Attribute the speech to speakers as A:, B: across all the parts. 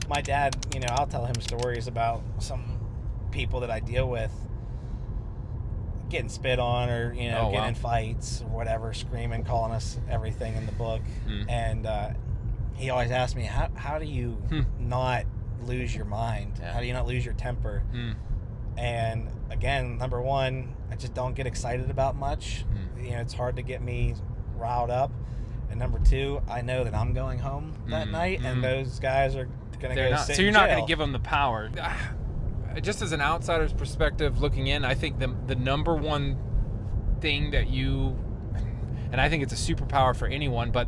A: my dad, I'll tell him stories about some people that I deal with getting spit on or, getting in fights or whatever, screaming, calling us everything in the book. And he always asks me, how do you not lose your mind? Yeah. How do you not lose your temper? And again, number one, I just don't get excited about much. It's hard to get me riled up. And number two, I know that I'm going home that night, and those guys are going to go sit in jail.
B: So you're not going to give them the power. Just as an outsider's perspective looking in, I think the number one thing that you, and I think it's a superpower for anyone, but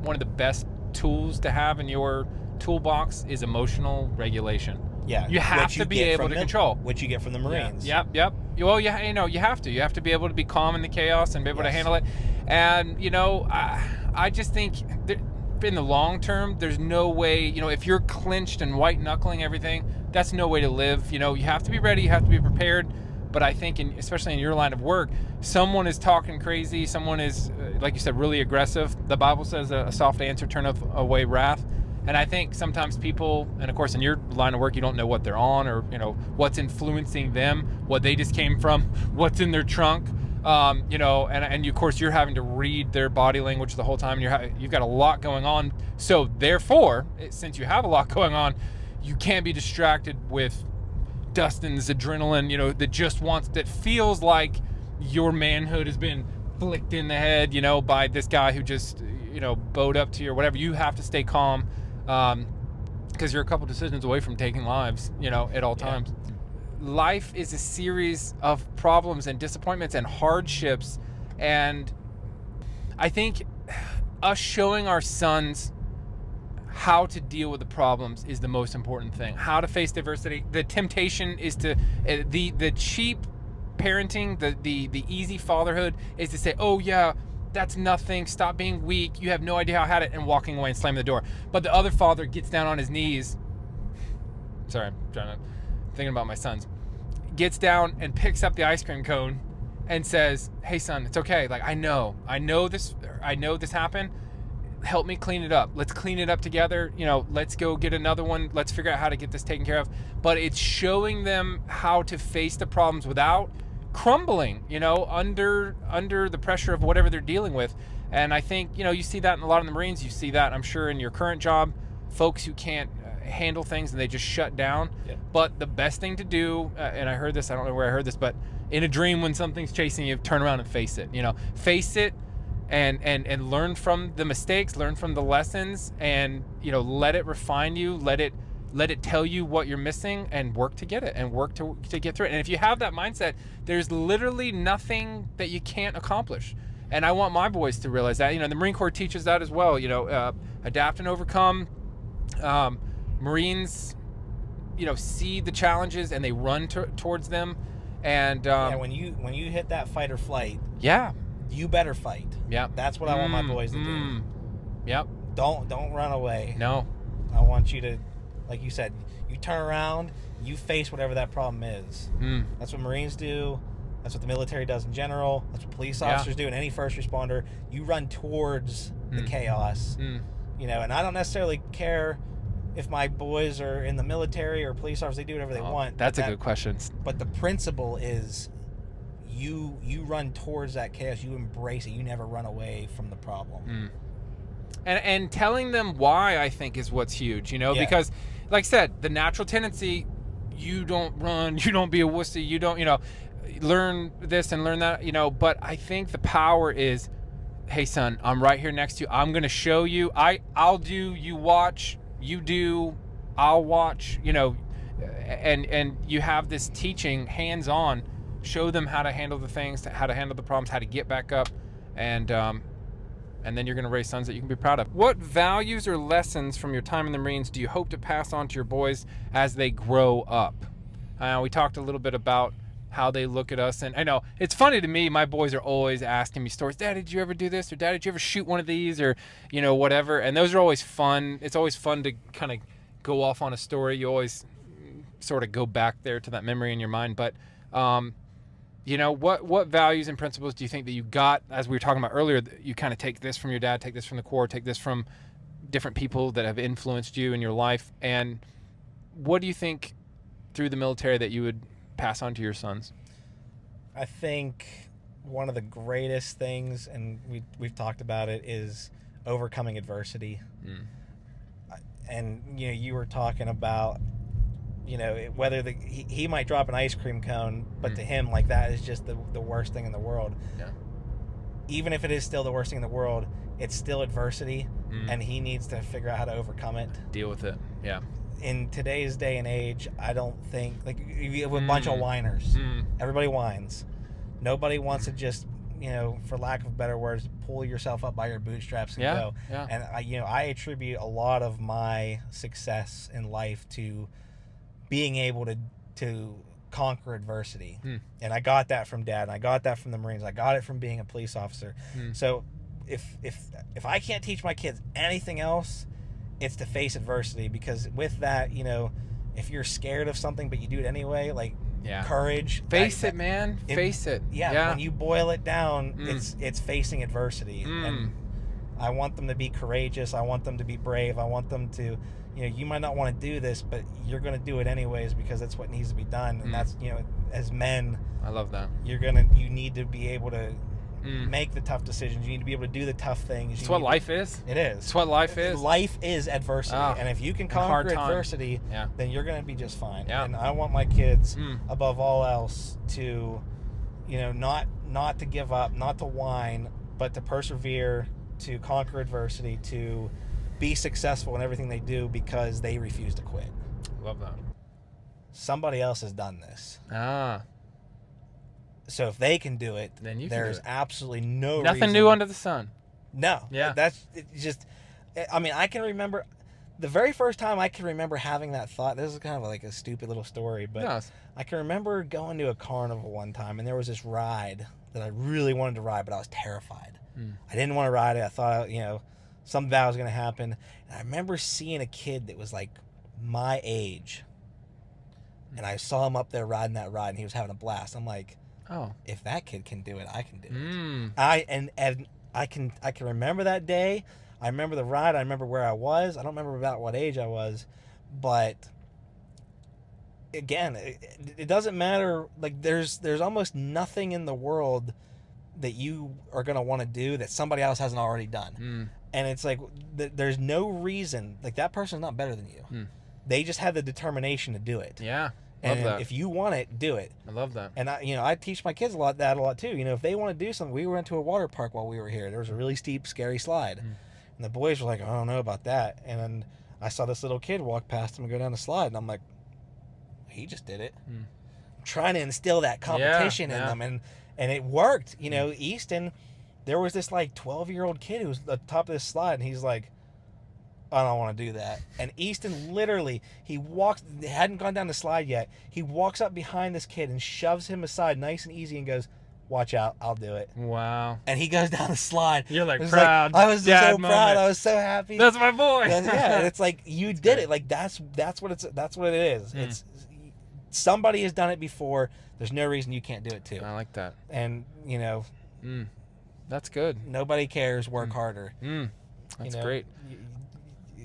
B: one of the best tools to have in your toolbox is emotional regulation.
A: Yeah,
B: you have to be able to control,
A: which you get from the Marines.
B: Yep. Well, you have to be able to be calm in the chaos and be able to handle it. And I just think in the long term, there's no way. If you're clinched and white knuckling everything, that's no way to live. You have to be ready. You have to be prepared. But I think, especially in your line of work, someone is talking crazy. Someone is, like you said, really aggressive. The Bible says a soft answer turneth away wrath. And I think sometimes people, and of course in your line of work, you don't know what they're on or, what's influencing them, what they just came from, what's in their trunk, and of course you're having to read their body language the whole time. You've got a lot going on. So therefore, since you have a lot going on, you can't be distracted with Dustin's adrenaline, that feels like your manhood has been flicked in the head, by this guy who just, bowed up to you or whatever. You have to stay calm. Because you're a couple decisions away from taking lives, at all times. Life is a series of problems and disappointments and hardships. And I think us showing our sons how to deal with the problems is the most important thing. How to face diversity. The temptation is to, the cheap parenting, the easy fatherhood is to say, oh yeah, that's nothing, stop being weak, you have no idea how I had it, and walking away and slamming the door. But the other father gets down on his knees. Sorry, I'm thinking about my sons. Gets down and picks up the ice cream cone and says, hey son, it's okay. Like, I know this happened. Help me clean it up. Let's clean it up together. Let's go get another one. Let's figure out how to get this taken care of. But it's showing them how to face the problems without crumbling, under the pressure of whatever they're dealing with. And I think, you see that in a lot of the Marines. You see that, I'm sure, in your current job, folks who can't handle things and they just shut down. Yeah. But the best thing to do, and I heard this, I don't know where I heard this, but in a dream when something's chasing you, turn around and face it. Face it and learn from the mistakes, learn from the lessons, and let it refine you, let it tell you what you're missing, and work to get it, and work to get through it. And if you have that mindset, there's literally nothing that you can't accomplish. And I want my boys to realize that. The Marine Corps teaches that as well. Adapt and overcome. Marines, see the challenges and they run towards them. And
A: when you hit that fight or flight, you better fight.
B: Yeah,
A: that's what I want my boys to do.
B: Yep.
A: Don't run away.
B: No,
A: I want you to, like you said, you turn around, you face whatever that problem is. That's what Marines do. That's what the military does in general. That's what police officers do, and any first responder. You run towards the chaos. And I don't necessarily care if my boys are in the military or police officers. They do whatever they want.
B: That's a good question.
A: But the principle is you run towards that chaos. You embrace it. You never run away from the problem.
B: And telling them why, I think, is what's huge, because, like I said, the natural tendency, you don't run, you don't be a wussy, you don't, learn this and learn that, but I think the power is, hey son, I'm right here next to you. I'm going to show you. I'll do, you watch, you do, I'll watch, and you have this teaching hands-on, show them how to handle the things, how to handle the problems, how to get back up, and then you're going to raise sons that you can be proud of. What values or lessons from your time in the Marines do you hope to pass on to your boys as they grow up? We talked a little bit about how they look at us, and I know it's funny to me, my boys are always asking me stories. Dad, did you ever do this? Or Dad, did you ever shoot one of these? Or, whatever. And those are always fun. It's always fun to kind of go off on a story. You always sort of go back there to that memory in your mind. But, what values and principles do you think that you got, as we were talking about earlier, that you kind of take this from your dad, take this from the Corps, take this from different people that have influenced you in your life, and what do you think through the military that you would pass on to your sons?
A: I think one of the greatest things, and we've talked about it, is overcoming adversity. And you were talking about whether he might drop an ice cream cone, but to him, like, that is just the worst thing in the world.
B: Yeah.
A: Even if it is still the worst thing in the world, it's still adversity, and he needs to figure out how to overcome it.
B: Deal with it. Yeah.
A: In today's day and age, I don't think, like, you have a bunch of whiners. Everybody whines. Nobody wants to just, for lack of better words, pull yourself up by your bootstraps and go.
B: Yeah.
A: And I attribute a lot of my success in life to being able to conquer adversity. And I got that from Dad, and I got that from the Marines. I got it from being a police officer. So if I can't teach my kids anything else, it's to face adversity, because with that, if you're scared of something but you do it anyway, like, courage.
B: Face it, man. Face it.
A: Yeah. When you boil it down, it's facing adversity. And I want them to be courageous. I want them to be brave. I want them to, you might not want to do this, but you're going to do it anyways, because that's what needs to be done. And that's, as men,
B: I love that.
A: You need to be able to make the tough decisions. You need to be able to do the tough things.
B: It's what life is.
A: It is.
B: It's what life is.
A: Life is adversity. And if you can conquer adversity, then you're going to be just fine. And I want my kids, above all else, to, not to give up, not to whine, but to persevere, to conquer adversity, to be successful in everything they do, because they refuse to quit.
B: Love that.
A: Somebody else has done this. So if they can do it,
B: then
A: there's absolutely no
B: nothing
A: reason.
B: New under the sun.
A: No.
B: Yeah.
A: That's just, I mean, I can remember the very first time I can remember having that thought. This is kind of like a stupid little story, but I can remember going to a carnival one time, and there was this ride that I really wanted to ride, but I was terrified. I didn't want to ride it. I thought, something bad was going to happen. And I remember seeing a kid that was like my age, and I saw him up there riding that ride, and he was having a blast. I'm like, if that kid can do it, I can do it. I can remember that day. I remember the ride. I remember where I was. I don't remember about what age I was, but again, it doesn't matter. Like, there's almost nothing in the world that you are going to want to do that somebody else hasn't already done. And it's like, there's no reason, like, that person's not better than you. They just have the determination to do it.
B: Yeah.
A: And if you want it, do it.
B: I love that.
A: And I teach my kids a lot too. If they want to do something, we went to a water park while we were here. There was a really steep, scary slide. And the boys were like, I don't know about that. And then I saw this little kid walk past him and go down the slide. And I'm like, he just did it. I'm trying to instill that competition in them. And it worked. Easton, there was this like 12-year-old kid who was at the top of this slide. And he's like, I don't want to do that. And Easton literally, hadn't gone down the slide yet. He walks up behind this kid and shoves him aside nice and easy and goes, watch out, I'll do it.
B: Wow.
A: And he goes down the slide.
B: You're like proud.
A: I was so proud. I was so happy.
B: That's my boy.
A: And it's like, you did it. Like, that's what it is. It's somebody has done it before. There's no reason you can't do it too.
B: I like that.
A: And
B: that's good.
A: Nobody cares. Work harder.
B: That's great.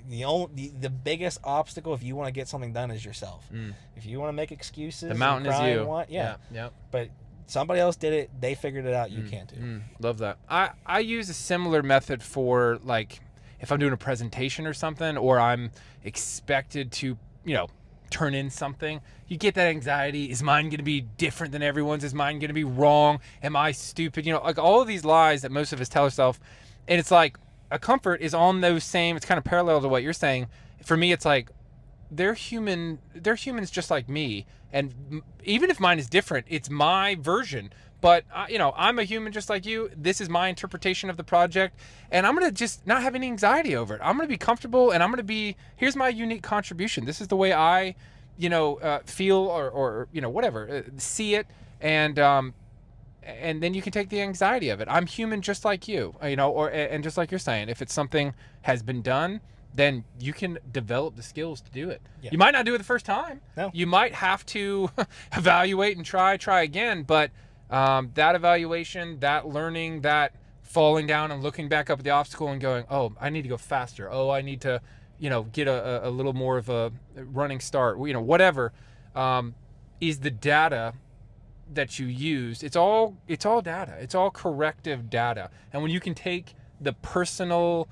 A: The biggest obstacle, if you want to get something done, is yourself. If you want to make excuses,
B: the mountain is you.
A: Yeah. But somebody else did it. They figured it out. You can't do.
B: Love that. I use a similar method for, like, if I'm doing a presentation or something, or I'm expected to, turn in something. You get that anxiety. Is mine going to be different than everyone's? Is mine going to be wrong? Am I stupid? Like all of these lies that most of us tell ourselves. And it's like, a comfort is on those same, it's kind of parallel to what you're saying. For me, it's like, they're humans just like me. And even if mine is different, it's my version. But, I'm a human just like you. This is my interpretation of the project. And I'm going to just not have any anxiety over it. I'm going to be comfortable, and I'm going to be, here's my unique contribution. This is the way I, feel or whatever, see it. And then you can take the anxiety of it. I'm human just like you, and just like you're saying, if it's something has been done, then you can develop the skills to do it. Yeah. You might not do it the first time.
A: No.
B: You might have to evaluate and try again. But that evaluation, that learning, that falling down and looking back up at the obstacle and going, oh, I need to go faster. Oh, I need to, get a little more of a running start. Whatever is the data that you use. It's all data. It's all corrective data. And when you can take the personal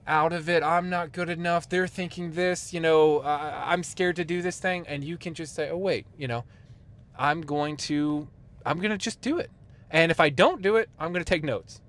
B: out of it, I'm not good enough, they're thinking this, I'm scared to do this thing, and you can just say, oh wait, I'm going to just do it. And if I don't do it, I'm going to take notes.